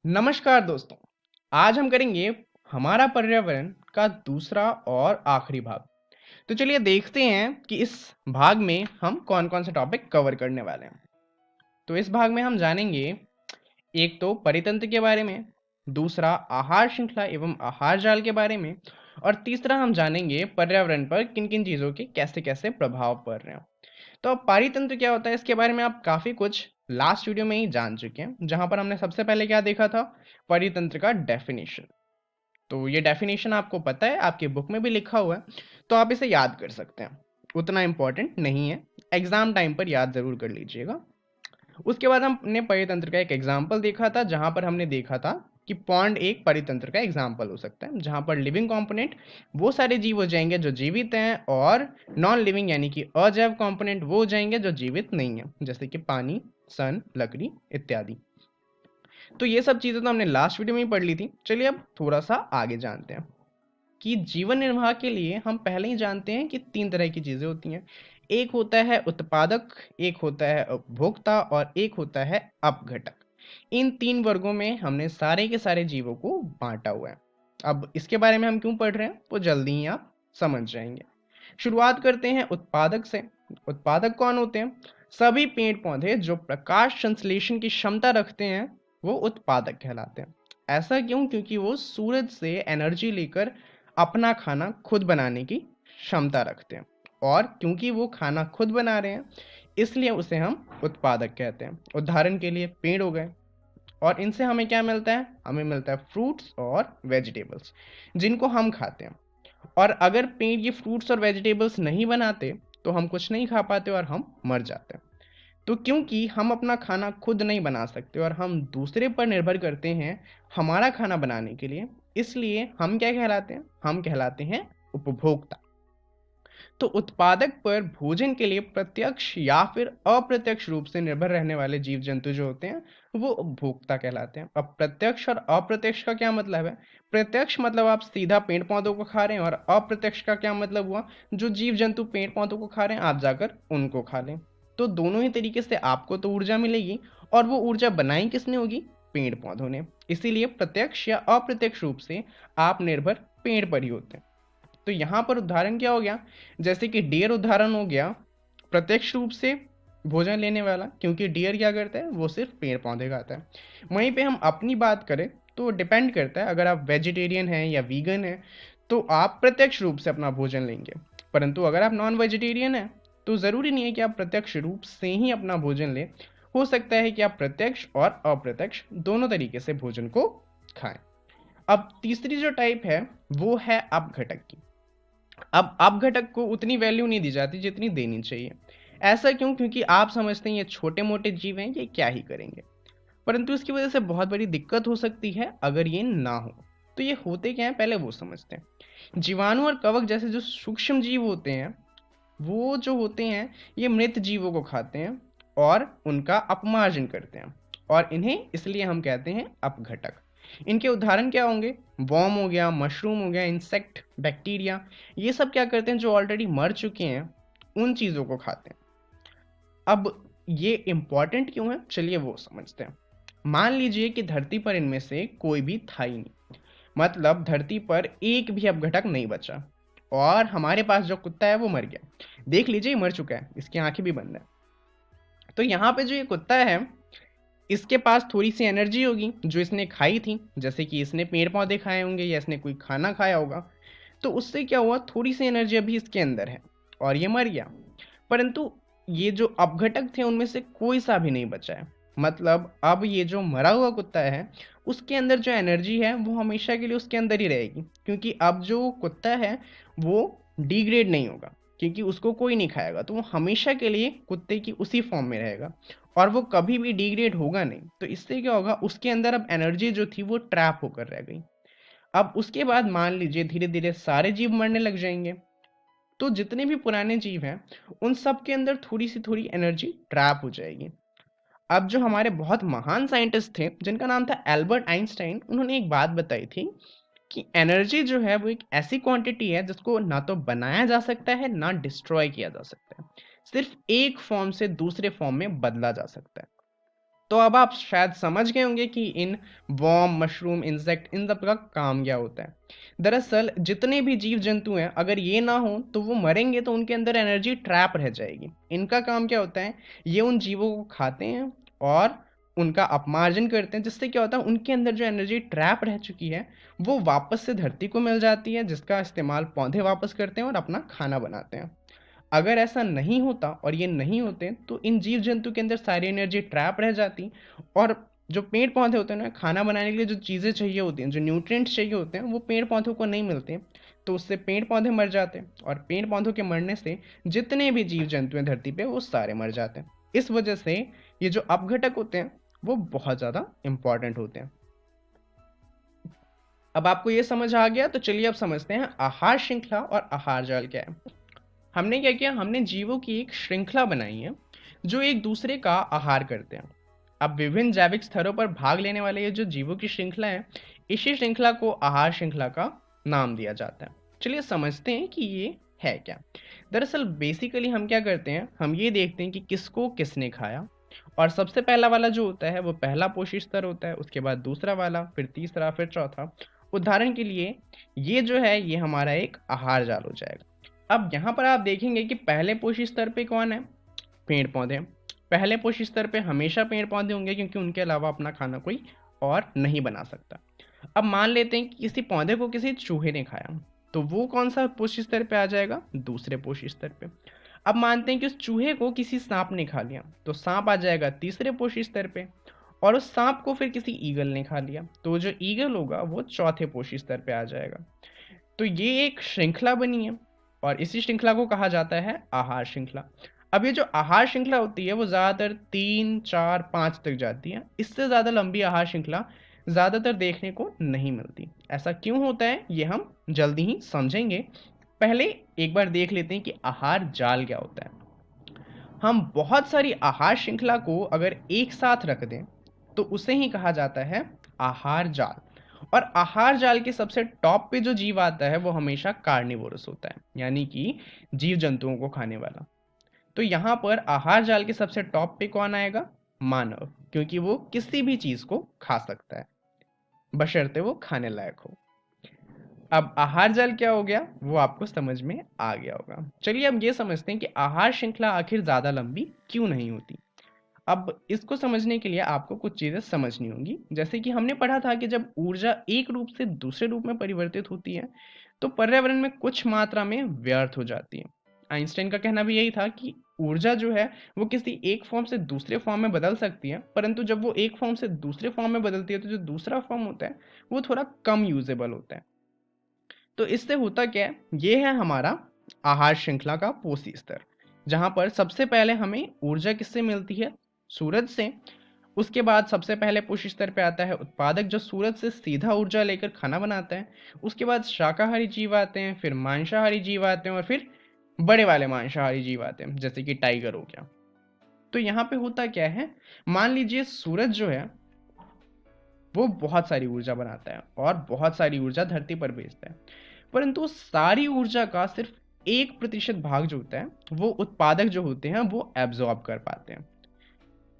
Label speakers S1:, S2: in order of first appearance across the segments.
S1: नमस्कार दोस्तों। आज हम करेंगे हमारा पर्यावरण का दूसरा और आखिरी भाग। तो चलिए देखते हैं कि इस भाग में हम कौन-कौन से टॉपिक कवर करने वाले हैं। तो इस भाग में हम जानेंगे एक तो परितंत्र के बारे में, दूसरा आहार श्रृंखला एवं आहार जाल के बारे में और तीसरा हम जानेंगे पर्यावरण पर किन-किन चीज़ों के कैसे-कैसे प्रभाव पड़ रहे हैं। तो अब पारितंत्र क्या होता है इसके बारे में आप काफ़ी कुछ लास्ट वीडियो में ही जान चुके हैं, जहाँ पर हमने सबसे पहले क्या देखा था, परितंत्र का डेफिनेशन। तो ये डेफिनेशन आपको पता है, आपकी बुक में भी लिखा हुआ है, तो आप इसे याद कर सकते हैं। उतना इम्पोर्टेंट नहीं है, एग्जाम टाइम पर याद ज़रूर कर लीजिएगा। उसके बाद हमने परितंत्र का एक एग्जाम्पल देखा था, जहाँ पर हमने देखा था कि पॉन्ड एक परितंत्र का एग्जाम्पल हो सकता है, जहाँ पर लिविंग कंपोनेंट वो सारे जीव हो जाएंगे जो जीवित हैं और नॉन लिविंग यानी कि अजैव कंपोनेंट वो हो जाएंगे जो जीवित नहीं है, जैसे कि पानी, सन, लकड़ी इत्यादि। तो ये सब चीज़ें तो हमने लास्ट वीडियो में ही पढ़ ली थी। चलिए अब थोड़ा सा आगे जानते हैं कि जीवन निर्वाह के लिए हम पहले ही जानते हैं कि तीन तरह की चीज़ें होती हैं। एक होता है उत्पादक, एक होता है उपभोक्ता और एक होता है अपघटक। इन तीन वर्गों में हमने सारे के सारे जीवों को बांटा हुआ है। अब इसके बारे में हम क्यों पढ़ रहे हैं वो जल्दी ही आप समझ जाएंगे। शुरुआत करते हैं उत्पादक से। उत्पादक कौन होते हैं? सभी पेड़ पौधे जो प्रकाश संश्लेषण की क्षमता रखते हैं वो उत्पादक कहलाते हैं। ऐसा क्यों? क्योंकि वो सूरज से एनर्जी लेकर अपना खाना खुद बनाने की क्षमता रखते हैं, और क्योंकि वो खाना खुद बना रहे हैं इसलिए उसे हम उत्पादक कहते हैं। उदाहरण के लिए पेड़ हो गए, और इनसे हमें क्या मिलता है? हमें मिलता है फ्रूट्स और वेजिटेबल्स जिनको हम खाते हैं। और अगर पेड़ ये फ्रूट्स और वेजिटेबल्स नहीं बनाते तो हम कुछ नहीं खा पाते और हम मर जाते हैं। तो क्योंकि हम अपना खाना खुद नहीं बना सकते और हम दूसरे पर निर्भर करते हैं हमारा खाना बनाने के लिए, इसलिए हम क्या कहलाते हैं? हम कहलाते हैं उपभोक्ता। तो उत्पादक पर भोजन के लिए प्रत्यक्ष या फिर अप्रत्यक्ष रूप से निर्भर रहने वाले जीव जंतु जो होते हैं वो उपभोक्ता कहलाते हैं। अब प्रत्यक्ष और अप्रत्यक्ष का क्या मतलब है? प्रत्यक्ष मतलब आप सीधा पेड़ पौधों को खा रहे हैं, और अप्रत्यक्ष का क्या मतलब हुआ? जो जीव जंतु पेड़ पौधों को खा रहे हैं आप जाकर उनको खा लें। तो दोनों ही तरीके से आपको तो ऊर्जा मिलेगी, और वो ऊर्जा बनाई किसने होगी? पेड़ पौधों ने। इसीलिए प्रत्यक्ष या अप्रत्यक्ष रूप से आप निर्भर पेड़ पर ही होते हैं। तो यहाँ पर उदाहरण क्या हो गया? जैसे कि डियर उदाहरण हो गया प्रत्यक्ष रूप से भोजन लेने वाला, क्योंकि डियर क्या करता है? वो सिर्फ पेड़ पौधे खाता है। वहीं पे हम अपनी बात करें तो डिपेंड करता है, अगर आप वेजिटेरियन हैं या वीगन हैं तो आप प्रत्यक्ष रूप से अपना भोजन लेंगे, परंतु अगर आप नॉन वेजिटेरियन हैं तो ज़रूरी नहीं है कि आप प्रत्यक्ष रूप से ही अपना भोजन लें। हो सकता है कि आप प्रत्यक्ष और अप्रत्यक्ष दोनों तरीके से भोजन को खाएं। अब तीसरी जो टाइप है वो है अपघटक की। अब अपघटक को उतनी वैल्यू नहीं दी जाती जितनी देनी चाहिए। ऐसा क्यों? क्योंकि आप समझते हैं ये छोटे मोटे जीव हैं, ये क्या ही करेंगे, परंतु इसकी वजह से बहुत बड़ी दिक्कत हो सकती है अगर ये ना हो। तो ये होते क्या है पहले वो समझते हैं। जीवाणु और कवक जैसे जो सूक्ष्म जीव होते हैं वो जो होते हैं ये मृत जीवों को खाते हैं और उनका अपमार्जन करते हैं, और इन्हें इसलिए हम कहते हैं अपघटक। इनके उदाहरण क्या होंगे? वॉर्म हो गया, मशरूम हो गया, इंसेक्ट, बैक्टीरिया, ये सब क्या करते हैं? जो ऑलरेडी मर चुके हैं उन चीज़ों को खाते हैं। अब ये इंपॉर्टेंट क्यों है, चलिए वो समझते हैं। मान लीजिए कि धरती पर इनमें से कोई भी था ही नहीं, मतलब धरती पर एक भी अपघटक नहीं बचा, और हमारे पास जो कुत्ता है वो मर गया। देख लीजिए मर चुका है, इसकी आंखें भी बंद है। तो यहाँ पे जो ये कुत्ता है इसके पास थोड़ी सी एनर्जी होगी जो इसने खाई थी, जैसे कि इसने पेड़ पौधे खाए होंगे या इसने कोई खाना खाया होगा। तो उससे क्या हुआ? थोड़ी सी एनर्जी अभी इसके अंदर है और ये मर गया। परंतु ये जो अपघटक थे उनमें से कोई सा भी नहीं बचा है। मतलब अब ये जो मरा हुआ कुत्ता है उसके अंदर जो एनर्जी है वो हमेशा के लिए उसके अंदर ही रहेगी, क्योंकि अब जो कुत्ता है वो डिग्रेड नहीं होगा, क्योंकि उसको कोई नहीं खाएगा, तो वो हमेशा के लिए कुत्ते की उसी फॉर्म में रहेगा और वो कभी भी डिग्रेड होगा नहीं। तो इससे क्या होगा? उसके अंदर अब एनर्जी जो थी वो ट्रैप होकर रह गई। अब उसके बाद मान लीजिए धीरे धीरे सारे जीव मरने लग जाएंगे, तो जितने भी पुराने जीव हैं उन सब के अंदर थोड़ी एनर्जी ट्रैप हो जाएगी। अब जो हमारे बहुत महान साइंटिस्ट थे जिनका नाम था एल्बर्ट आइंस्टाइन, उन्होंने एक बात बताई थी कि एनर्जी जो है वो एक ऐसी क्वांटिटी है जिसको ना तो बनाया जा सकता है ना डिस्ट्रॉय किया जा सकता है, सिर्फ एक फॉर्म से दूसरे फॉर्म में बदला जा सकता है। तो अब आप शायद समझ गए होंगे कि इन वॉर्म, मशरूम, इंसेक्ट, इन सब का काम क्या होता है। दरअसल जितने भी जीव जंतु हैं, अगर ये ना हो तो वो मरेंगे, तो उनके अंदर एनर्जी ट्रैप रह जाएगी। इनका काम क्या होता है, ये उन जीवों को खाते हैं और उनका अपमार्जन करते हैं, जिससे क्या होता है, उनके अंदर जो एनर्जी ट्रैप रह चुकी है वो वापस से धरती को मिल जाती है, जिसका इस्तेमाल पौधे वापस करते हैं और अपना खाना बनाते हैं। अगर ऐसा नहीं होता और ये नहीं होते तो इन जीव जंतु के अंदर सारी एनर्जी ट्रैप रह जाती, और जो पेड़ पौधे होते हैं ना, खाना बनाने के लिए जो चीज़ें चाहिए होती हैं, जो न्यूट्रिएंट्स चाहिए होते हैं, वो पेड़ पौधों को नहीं मिलते। तो उससे पेड़ पौधे मर जाते हैं, और पेड़ पौधों के मरने से जितने भी जीव जंतु हैं धरती पे वो सारे मर जाते हैं। इस वजह से ये जो अपघटक होते हैं वो बहुत ज़्यादा इंपॉर्टेंट होते हैं। अब आपको ये समझ आ गया, तो चलिए अब समझते हैं आहार श्रृंखला और आहार जाल क्या है। हमने क्या किया, हमने जीवों की एक श्रृंखला बनाई है जो एक दूसरे का आहार करते हैं। अब विभिन्न जैविक स्तरों पर भाग लेने वाले ये जो जीवों की श्रृंखला है, इसी श्रृंखला को आहार श्रृंखला का नाम दिया जाता है। चलिए समझते हैं कि ये है क्या। दरअसल बेसिकली हम क्या करते हैं, हम ये देखते हैं कि किसको किसने खाया, और सबसे पहला वाला जो होता है वो पहला पोषी स्तर होता है, उसके बाद दूसरा वाला, फिर तीसरा, फिर चौथा। उदाहरण के लिए ये जो है ये हमारा एक आहार जाल हो जाएगा। अब यहाँ पर आप देखेंगे कि पहले पोषी स्तर पे कौन है, पेड़ पौधे। पहले पोषी स्तर पे हमेशा पेड़ पौधे होंगे, क्योंकि उनके अलावा अपना खाना कोई और नहीं बना सकता। अब मान लेते हैं कि किसी पौधे को किसी चूहे ने खाया, तो वो कौन सा पोषी स्तर पे आ जाएगा, दूसरे पोषी स्तर पे। अब मानते हैं कि उस चूहे को किसी सांप ने खा लिया, तो सांप आ जाएगा तीसरे पोषी स्तर पे, और उस सांप को फिर किसी ईगल ने खा लिया, तो जो ईगल होगा वो चौथे पोषी स्तर पे आ जाएगा। तो ये एक श्रृंखला बनी है, और इसी श्रृंखला को कहा जाता है आहार श्रृंखला। अब ये जो आहार श्रृंखला होती है वो ज़्यादातर 3, 4, 5 तक जाती है। इससे ज़्यादा लंबी आहार श्रृंखला ज़्यादातर देखने को नहीं मिलती। ऐसा क्यों होता है ये हम जल्दी ही समझेंगे। पहले एक बार देख लेते हैं कि आहार जाल क्या होता है। हम बहुत सारी आहार श्रृंखला को अगर एक साथ रख दें तो उसे ही कहा जाता है आहार जाल। और आहार जाल के सबसे टॉप पे जो जीव आता है वो हमेशा कार्निवोरस होता है, यानी कि जीव जंतुओं को खाने वाला। तो यहाँ पर आहार जाल के सबसे टॉप पे कौन आएगा, मानव, क्योंकि वो किसी भी चीज को खा सकता है बशर्ते वो खाने लायक हो। अब आहार जाल क्या हो गया वो आपको समझ में आ गया होगा। चलिए अब ये समझते हैं कि आहार श्रृंखला आखिर ज्यादा लंबी क्यों नहीं होती। अब इसको समझने के लिए आपको कुछ चीजें समझनी होंगी। जैसे कि हमने पढ़ा था कि जब ऊर्जा एक रूप से दूसरे रूप में परिवर्तित होती है तो पर्यावरण में कुछ मात्रा में व्यर्थ हो जाती है। आइंस्टाइन का कहना भी यही था कि ऊर्जा जो है वो किसी एक फॉर्म से दूसरे फॉर्म में बदल सकती है, परंतु जब वो एक फॉर्म से दूसरे फॉर्म में बदलती है तो जो दूसरा फॉर्म होता है वो थोड़ा कम यूजेबल होता है। तो इससे होता क्या है, ये है हमारा आहार श्रृंखला का पोषी स्तर, जहां पर सबसे पहले हमें ऊर्जा किससे मिलती है, सूरज से। उसके बाद सबसे पहले पोषी स्तर पे आता है उत्पादक, जो सूरज से सीधा ऊर्जा लेकर खाना बनाता है। उसके बाद शाकाहारी जीव आते हैं, फिर मांसाहारी जीव आते हैं, और फिर बड़े वाले मांसाहारी जीव आते हैं, जैसे कि टाइगर हो गया। तो यहाँ पे होता क्या है, मान लीजिए सूरज जो है वो बहुत सारी ऊर्जा बनाता है और बहुत सारी ऊर्जा धरती पर भेजता है, परंतु सारी ऊर्जा का सिर्फ 1% भाग जो होता है वो उत्पादक जो होते हैं वो एब्जॉर्ब कर पाते हैं।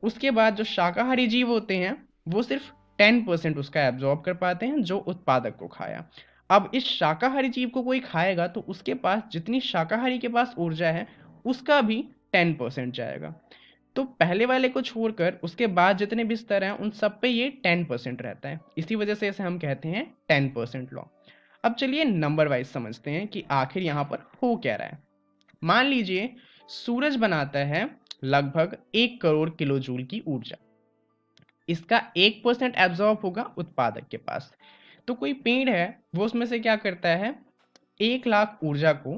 S1: उसके बाद जो शाकाहारी जीव होते हैं वो सिर्फ 10% उसका एब्जॉर्ब कर पाते हैं जो उत्पादक को खाया। अब इस शाकाहारी जीव को कोई खाएगा तो उसके पास जितनी शाकाहारी के पास ऊर्जा है उसका भी 10% जाएगा। तो पहले वाले को छोड़कर उसके बाद जितने भी स्तर हैं उन सब पे ये 10% रहता है। इसी वजह से इसे हम कहते हैं 10% लॉ। अब चलिए नंबर वाइज समझते हैं कि आखिर यहाँ पर हो क्या रहा है। मान लीजिए सूरज बनाता है लगभग 1 करोड़ किलो जूल की ऊर्जा। इसका 1% एब्जॉर्ब होगा उत्पादक के पास। तो कोई पेड़ है वो उसमें से क्या करता है, 1 लाख ऊर्जा को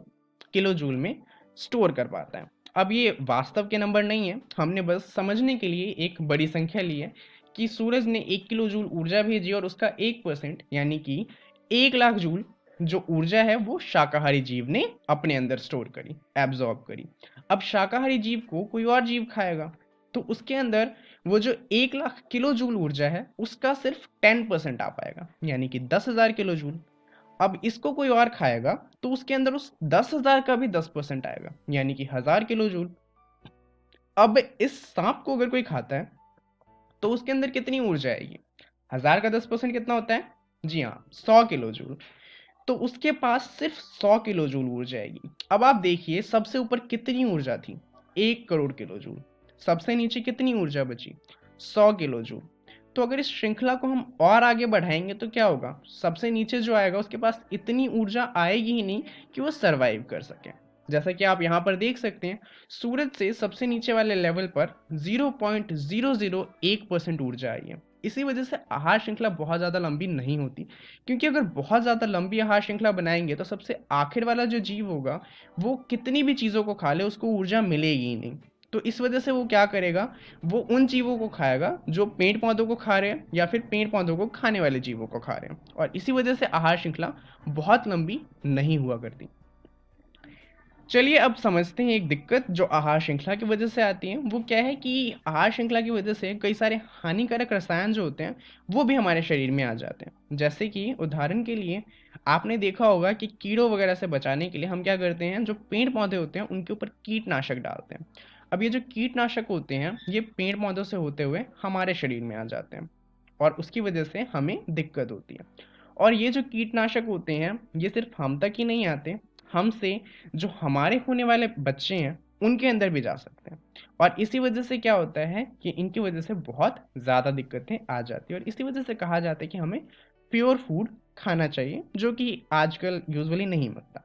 S1: किलो जूल में स्टोर कर पाता है। अब ये वास्तव के नंबर नहीं है, हमने बस समझने के लिए एक बड़ी संख्या ली है कि सूरज ने 1 किलो जूल ऊर्जा भेजी और उसका 1% यानी कि 1 लाख जूल जो ऊर्जा है वो शाकाहारी जीव ने अपने अंदर स्टोर करी, एब्जॉर्ब करी। अब शाकाहारी जीव को कोई और जीव खाएगा तो उसके अंदर वो जो 1 लाख किलो जूल ऊर्जा है उसका सिर्फ 10% आ पाएगा, यानी कि 10,000 किलो जूल। अब इसको कोई और खाएगा तो उसके अंदर उस 10,000 का भी 10% आएगा, यानी कि 1,000 किलो जूल। अब इस सांप को अगर कोई खाता है तो उसके अंदर कितनी ऊर्जा आएगी? 1000 का 10% कितना होता है? जी हाँ, 100 किलो जूल। तो उसके पास सिर्फ 100 किलो जूल ऊर्जा आएगी। अब आप देखिए सबसे ऊपर कितनी ऊर्जा थी? 1 करोड़ किलो जूल। सबसे नीचे कितनी ऊर्जा बची? 100 किलो जूल। तो अगर इस श्रृंखला को हम और आगे बढ़ाएंगे तो क्या होगा? सबसे नीचे जो आएगा उसके पास इतनी ऊर्जा आएगी ही नहीं कि वो सरवाइव कर सके। जैसा कि आप यहाँ पर देख सकते हैं, सूरज से सबसे नीचे वाले लेवल पर 0.001% ऊर्जा आई है। इसी वजह से आहार श्रृंखला बहुत ज़्यादा लंबी नहीं होती, क्योंकि अगर बहुत ज़्यादा लंबी आहार श्रृंखला बनाएंगे तो सबसे आखिर वाला जो जीव होगा वो कितनी भी चीज़ों को खा ले उसको ऊर्जा मिलेगी ही नहीं। तो इस वजह से वो क्या करेगा? वो उन जीवों को खाएगा जो पेड़ पौधों को खा रहे हैं या फिर पेड़ पौधों को खाने वाले जीवों को खा रहे हैं, और इसी वजह से आहार श्रृंखला बहुत लंबी नहीं हुआ करती। चलिए अब समझते हैं एक दिक्कत जो आहार श्रृंखला की वजह से आती है। वो क्या है कि आहार श्रृंखला की वजह से कई सारे हानिकारक रसायन जो होते हैं वो भी हमारे शरीर में आ जाते हैं। जैसे कि उदाहरण के लिए आपने देखा होगा कि कीड़ों वगैरह से बचाने के लिए हम क्या करते हैं, जो पेड़ पौधे होते हैं उनके ऊपर कीटनाशक डालते हैं। अब ये जो कीटनाशक होते हैं ये पेड़ पौधों से होते हुए हमारे शरीर में आ जाते हैं, और उसकी वजह से हमें दिक्कत होती है। और ये जो कीटनाशक होते हैं ये सिर्फ हम तक ही नहीं आते, हमसे जो हमारे होने वाले बच्चे हैं उनके अंदर भी जा सकते हैं। और इसी वजह से क्या होता है कि इनकी वजह से बहुत ज़्यादा दिक्कतें आ जाती हैं, और इसी वजह से कहा जाता है कि हमें प्योर फूड खाना चाहिए, जो कि आजकल यूजुअली नहीं मिलता।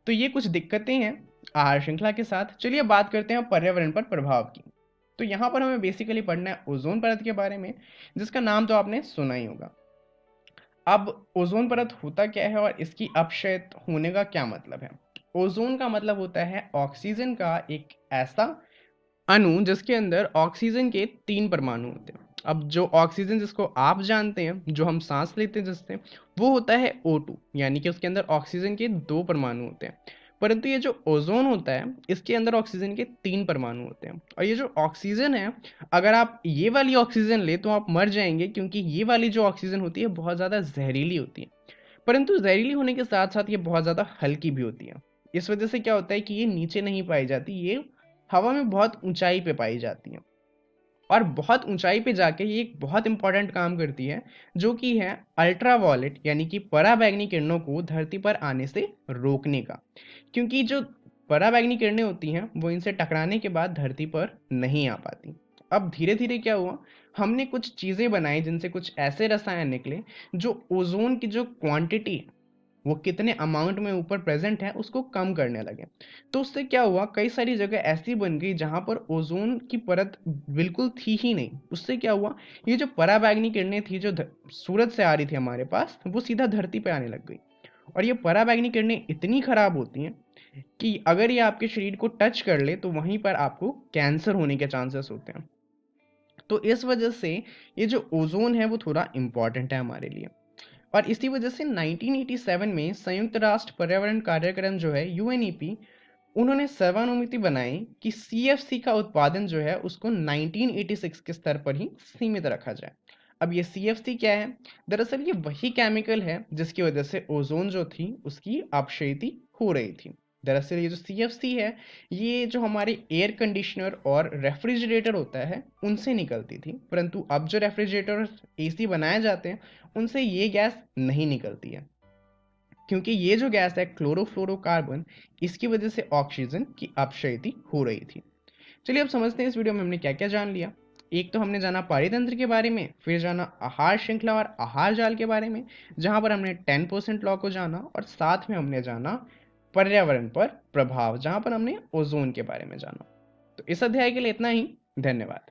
S1: तो ये कुछ दिक्कतें हैं आहार श्रृंखला के साथ। चलिए बात करते हैं पर्यावरण पर प्रभाव की। तो यहाँ पर हमें बेसिकली पढ़ना है ओजोन परत के बारे में, जिसका नाम तो आपने सुना ही होगा। अब ओजोन परत होता क्या है और इसकी अपक्षय होने का क्या मतलब है? ओजोन का मतलब होता है ऑक्सीजन का एक ऐसा अणु जिसके अंदर ऑक्सीजन के 3 परमाणु होते हैं। अब जो ऑक्सीजन जिसको आप जानते हैं, जो हम सांस लेते हैं जिससे, वो होता है O2, यानी कि उसके अंदर ऑक्सीजन के 2 परमाणु होते हैं। परंतु ये जो ओजोन होता है इसके अंदर ऑक्सीजन के 3 परमाणु होते हैं। और ये जो ऑक्सीजन है, अगर आप ये वाली ऑक्सीजन ले तो आप मर जाएंगे, क्योंकि ये वाली जो ऑक्सीजन होती है बहुत ज़्यादा जहरीली होती है। परंतु जहरीली होने के साथ साथ ये बहुत ज़्यादा हल्की भी होती है। इस वजह से क्या होता है कि ये नीचे नहीं पाई जाती, ये हवा में बहुत ऊंचाई पे पाई जाती है। और बहुत ऊंचाई पे जाके ये एक बहुत इंपॉर्टेंट काम करती है, जो कि है अल्ट्रावायलेट यानी कि पराबैंगनी किरणों को धरती पर आने से रोकने का। क्योंकि जो पराबैंगनी किरणें होती हैं वो इनसे टकराने के बाद धरती पर नहीं आ पाती। अब धीरे धीरे क्या हुआ, हमने कुछ चीज़ें बनाई जिनसे कुछ ऐसे रसायन निकले जो ओजोन की जो क्वांटिटी है, वो कितने अमाउंट में ऊपर प्रेजेंट है, उसको कम करने लगे। तो उससे क्या हुआ, कई सारी जगह ऐसी बन गई जहां पर ओजोन की परत बिल्कुल थी ही नहीं। उससे क्या हुआ, ये जो पराबैंगनी किरणें थी जो सूरज से आ रही थी हमारे पास, वो सीधा धरती पे आने लग गई। और ये पराबैंगनी किरणें इतनी खराब होती हैं कि अगर ये आपके शरीर को टच कर ले तो वहीं पर आपको कैंसर होने के चांसेस होते हैं। तो इस वजह से ये जो ओजोन है वो थोड़ा इंपॉर्टेंट है हमारे लिए। और इसी वजह से 1987 में संयुक्त राष्ट्र पर्यावरण कार्यक्रम जो है यूएनईपी, उन्होंने सर्वानुमति बनाई कि सीएफसी का उत्पादन जो है उसको 1986 के स्तर पर ही सीमित रखा जाए। अब ये सीएफसी क्या है? दरअसल ये वही केमिकल है जिसकी वजह से ओजोन जो थी उसकी अपक्षयति हो रही थी। दरअसल ये जो सीएफसी है ये जो हमारे एयर कंडीशनर और रेफ्रिजरेटर होता है उनसे निकलती थी, परंतु अब जो रेफ्रिजरेटर और एसी बनाए जाते हैं उनसे ये गैस नहीं निकलती है, क्योंकि ये जो गैस है क्लोरोफ्लोरोकार्बन, इसकी वजह से ऑक्सीजन की अपक्षयति हो रही थी। चलिए अब समझते हैं इस वीडियो में हमने क्या क्या जान लिया। एक तो हमने जाना पारितंत्र के बारे में, फिर जाना आहार श्रृंखला और आहार जाल के बारे में, जहां पर हमने 10% लॉ को जाना, और साथ में हमने जाना पर्यावरण पर प्रभाव, जहां पर हमने ओजोन के बारे में जाना। तो इस अध्याय के लिए इतना ही। धन्यवाद।